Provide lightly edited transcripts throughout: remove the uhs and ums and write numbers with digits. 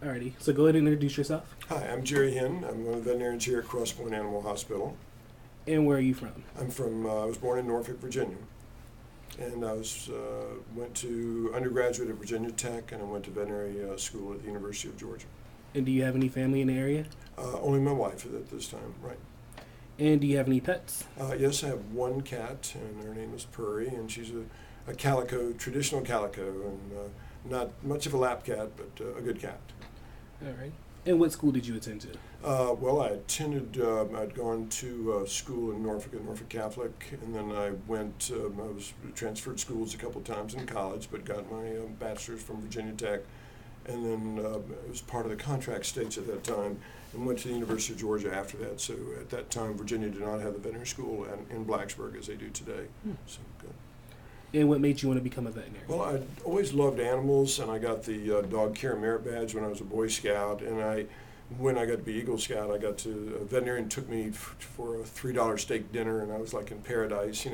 Alrighty, so go ahead and introduce yourself. Hi, I'm Jerry Hinn. I'm one of the veterinarians here at Cross Point Animal Hospital. And where are you from? I was born in Norfolk, Virginia. And went to undergraduate at Virginia Tech, and I went to veterinary school at the University of Georgia. And do you have any family in the area? Only my wife at this time, right. And do you have any pets? Yes, I have one cat, and her name is Purry, and she's a calico, traditional calico, and not much of a lap cat, but a good cat. Alright. And what school did you attend to? Well, I'd gone to school in Norfolk, at Norfolk Catholic, and then I was transferred schools a couple times in college, but got my bachelor's from Virginia Tech, and then it was part of the contract states at that time, and went to the University of Georgia after that. So at that time, Virginia did not have the veterinary school in Blacksburg as they do today. So good. And what made you want to become a veterinarian? Well, I always loved animals, and I got the Dog Care Merit Badge when I was a Boy Scout, and when I got to be Eagle Scout, a veterinarian took me for a $3 steak dinner, and I was like in paradise,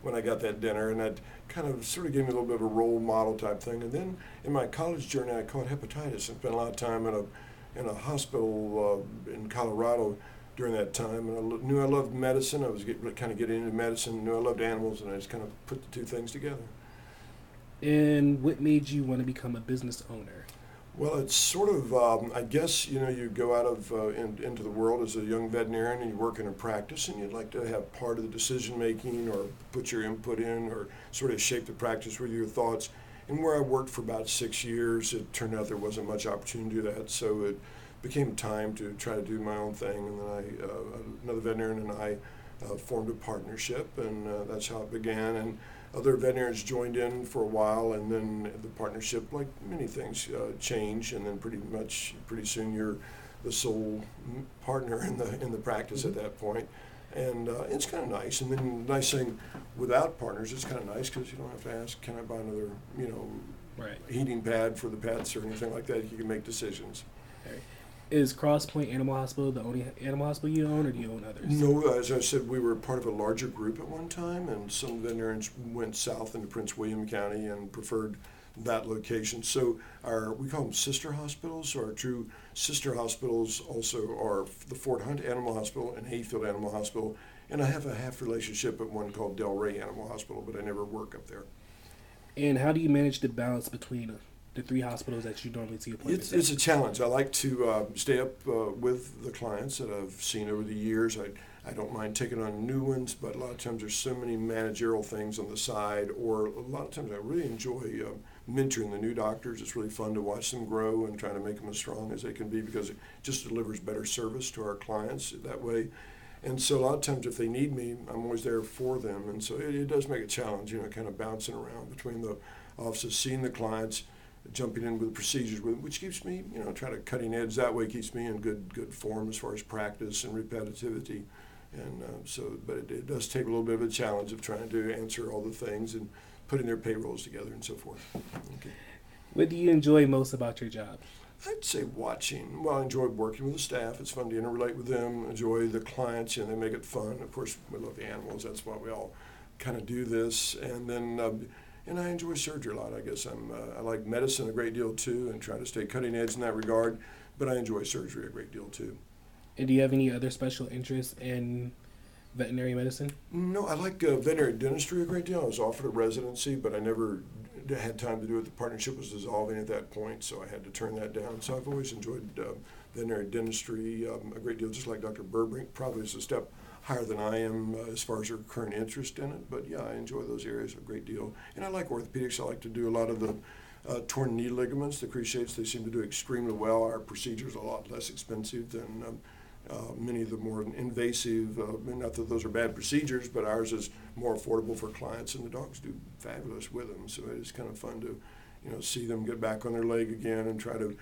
when I got that dinner, and that kind of sort of gave me a little bit of a role model type thing. And then in my college journey, I caught hepatitis and spent a lot of time in a hospital in Colorado during that time, and I knew I loved medicine. I was kind of getting into medicine, knew I loved animals, and I just kind of put the two things together. And what made you want to become a business owner? Well, it's sort of, I guess, you go out into the world as a young veterinarian and you work in a practice, and you'd like to have part of the decision making or put your input in or sort of shape the practice with your thoughts. And where I worked for about 6 years, it turned out there wasn't much opportunity to do that, so it became time to try to do my own thing. And then another veterinarian and I formed a partnership, and that's how it began. And other veterinarians joined in for a while, and then the partnership, like many things, changed, and then pretty soon you're the sole partner in the practice at that point. And it's kind of nice. And then the nice thing without partners, it's kind of nice because you don't have to ask, can I buy another, Right. heating pad for the pets or anything like that. You can make decisions. Right. Is Cross Point Animal Hospital the only animal hospital you own, or do you own others? No, as I said, we were part of a larger group at one time, and some veterinarians went south into Prince William County and preferred that location. So we call them sister hospitals. So our true sister hospitals also are the Fort Hunt Animal Hospital and Hayfield Animal Hospital, and I have a half relationship at one called Delray Animal Hospital, but I never work up there. And how do you manage the balance between the three hospitals that you normally see appointments at? It's a challenge. I like to stay up with the clients that I've seen over the years. I don't mind taking on new ones, but a lot of times there's so many managerial things on the side, or a lot of times I really enjoy mentoring the new doctors. It's really fun to watch them grow and trying to make them as strong as they can be, because it just delivers better service to our clients that way. And so a lot of times if they need me, I'm always there for them. And so it does make a challenge, kind of bouncing around between the offices, seeing the clients, jumping in with procedures, which keeps me, trying to cutting edge. That way keeps me in good form as far as practice and repetitivity. And but it does take a little bit of a challenge of trying to answer all the things and putting their payrolls together and so forth. Okay. What do you enjoy most about your job? I'd say watching. Well, I enjoy working with the staff. It's fun to interrelate with them. Enjoy the clients, they make it fun. Of course, we love the animals. That's why we all kind of do this. And then, and I enjoy surgery a lot. I guess I like medicine a great deal too, and try to stay cutting edge in that regard. But I enjoy surgery a great deal too. And do you have any other special interests in veterinary medicine? No, I like veterinary dentistry a great deal. I was offered a residency, but I never had time to do it. The partnership was dissolving at that point, so I had to turn that down. So I've always enjoyed veterinary dentistry a great deal, just like Dr. Burbrink. Probably is a step higher than I am as far as her current interest in it. But yeah, I enjoy those areas a great deal. And I like orthopedics. I like to do a lot of the torn knee ligaments, the cruciates. They seem to do extremely well. Our procedures are a lot less expensive than many of the more invasive, not that those are bad procedures, but ours is more affordable for clients, and the dogs do fabulous with them. So it is kind of fun to, see them get back on their leg again and try to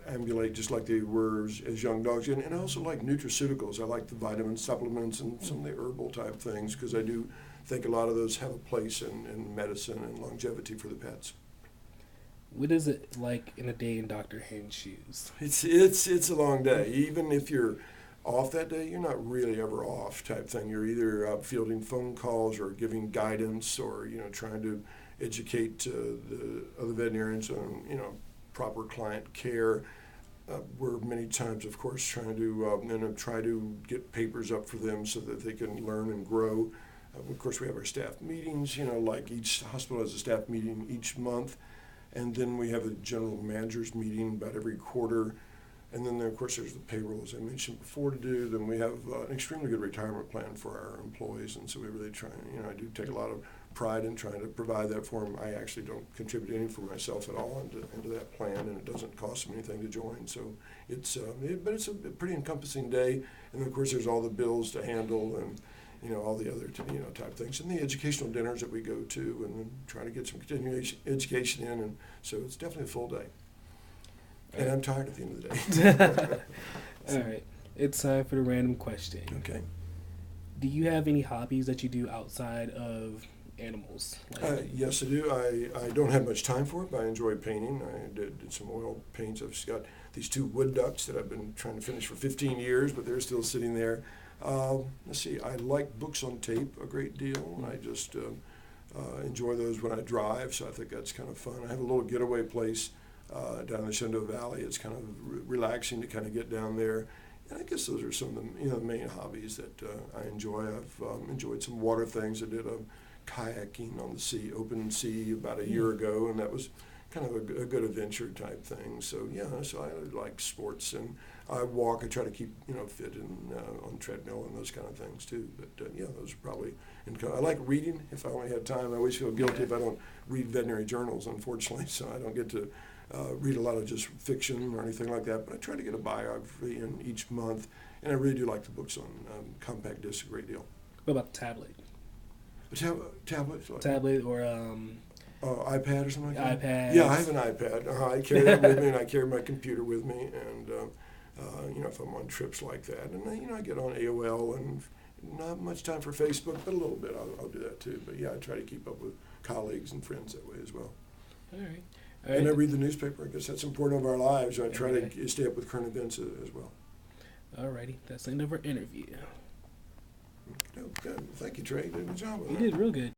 ambulate just like they were as young dogs. And I also like nutraceuticals. I like the vitamin supplements and some of the herbal type things, because I do think a lot of those have a place in medicine and longevity for the pets. What is it like in a day in Dr. Hinn's shoes? It's a long day. Even if you're off that day, you're not really ever off type thing. You're either fielding phone calls or giving guidance, or trying to educate the other veterinarians on proper client care. We're many times, of course, trying to try to get papers up for them so that they can learn and grow. Of course, we have our staff meetings, like each hospital has a staff meeting each month. And then we have a general managers meeting about every quarter. And then, of course, there's the payroll, as I mentioned before, to do. Then we have an extremely good retirement plan for our employees. And so we really try, I do take a lot of pride in trying to provide that for them. I actually don't contribute anything for myself at all into that plan, and it doesn't cost them anything to join. So but it's a pretty encompassing day. And then, of course, there's all the bills to handle and, all the other, type things. And the educational dinners that we go to, and then try to get some continuation education in. And so it's definitely a full day. And I'm tired at the end of the day. All right. It's time for the random question. Okay. Do you have any hobbies that you do outside of animals? Yes, I do. I don't have much time for it, but I enjoy painting. I did some oil paints. I've just got these 2 wood ducks that I've been trying to finish for 15 years, but they're still sitting there. Let's see. I like books on tape a great deal. I just enjoy those when I drive, so I think that's kind of fun. I have a little getaway place down in the Shenandoah Valley. It's kind of relaxing to kind of get down there. And I guess those are some of the main hobbies that I enjoy. I've enjoyed some water things. I did kayaking on the sea, open sea, about a year ago, and that was kind of a good adventure type thing. So so I like sports, and I walk. I try to keep fit and on treadmill and those kind of things too. But those are probably. I like reading. If I only had time, I always feel guilty if I don't read veterinary journals, unfortunately. So I don't get to read a lot of just fiction or anything like that. But I try to get a biography in each month, and I really do like the books on compact disc a great deal. What about the tablet? Tablet? Like, tablet or iPad or something like that? iPad. Yeah, I have an iPad. I carry that with me, and I carry my computer with me, and if I'm on trips like that, and I get on AOL, and not much time for Facebook, but a little bit. I'll do that too. But I try to keep up with colleagues and friends that way as well. All right. And I read the newspaper. I guess that's important of our lives. I try to stay up with current events as well. All righty. That's the end of our interview. Good. Thank you, Trey. You did a good job with You that. did real good.